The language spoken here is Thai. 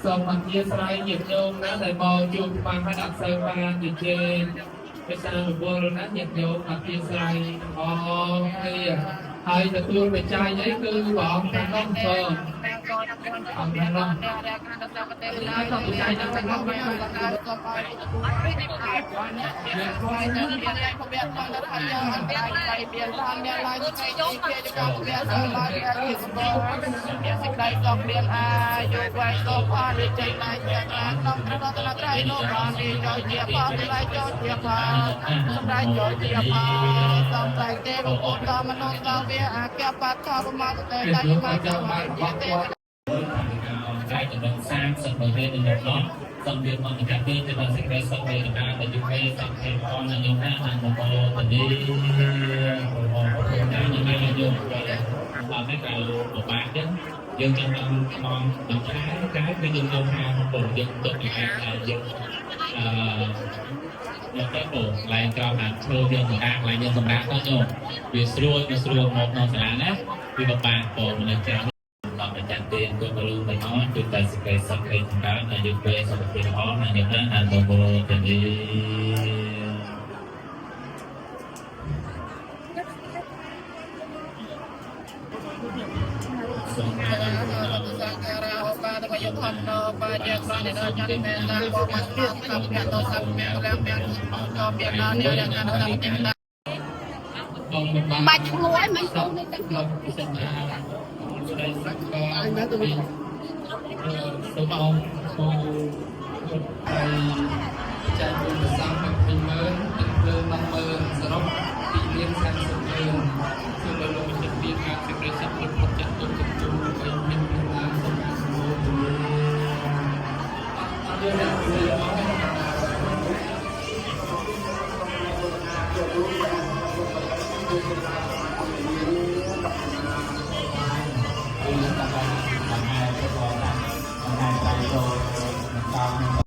សូមអធិស្ឋានញាតិញោមណាដែលមកជួបបានហើយអត់សូវបានជជែកភាសារវល់ណាញាតិញោមអធិស្ឋានអរគ្នាហើយទទួលបច្ច័យអីគឺព្រះអង្គទាំងនោះផងអង្គទាំងនោះហើយต้องបច្ច័យទាំងនោះមកได้จำนวนสร้างสัมพันธ์ในโลกน้องสัมพันธ์มันจะเป็นจำนวนสิ่งใดสัมพันธ์การแต่ยุคนี้สัมพันธ์ของนายกหน้าอันโมโหตอนนี้โมโหการยังไม่นายกเราไม่กล่าวออกมาเยอะยังจะมองดอกtrái cái dương công hào cùng dân tộc Việt Nam là dân dân cái bộ lại cho hàng thưa dân Việt Nam lại dân Việt Nam có nhau vì xưa một non sản á vì một bàn bộ mình làเราไปจัดเตียนก็มารู้ไปน้อยจุดตัดสินใจสักเป็นการนายกเป็นสักเป็นอ้อนายกนั้นอันโมโหเป็นดีส่งมาสังการะปาตะยพันโนปาเจสานิโนจันเมตาโมมัสมิสัมภะโตสัมเมแล้วเมียนก็เปียนาเนี่ยอย่างนั้นตั้งจิตตาบัดช่วยมันต้องในตั้งใจได้สักก็ตัวเบาไปใจบุญสร้างเป็นเมืองเป็นเมืองบางเมืองสำหรับปีเลี้ยงสันสุดเมืองคือเราลงมาจากปีงานเป็นบริษัทผลจัดตัวจัดตัวไปเป็นงานสำคัญสมุทรเรื่องนี้คือเราไม่ทำงานทำงานไปโดนทำงานไปโดน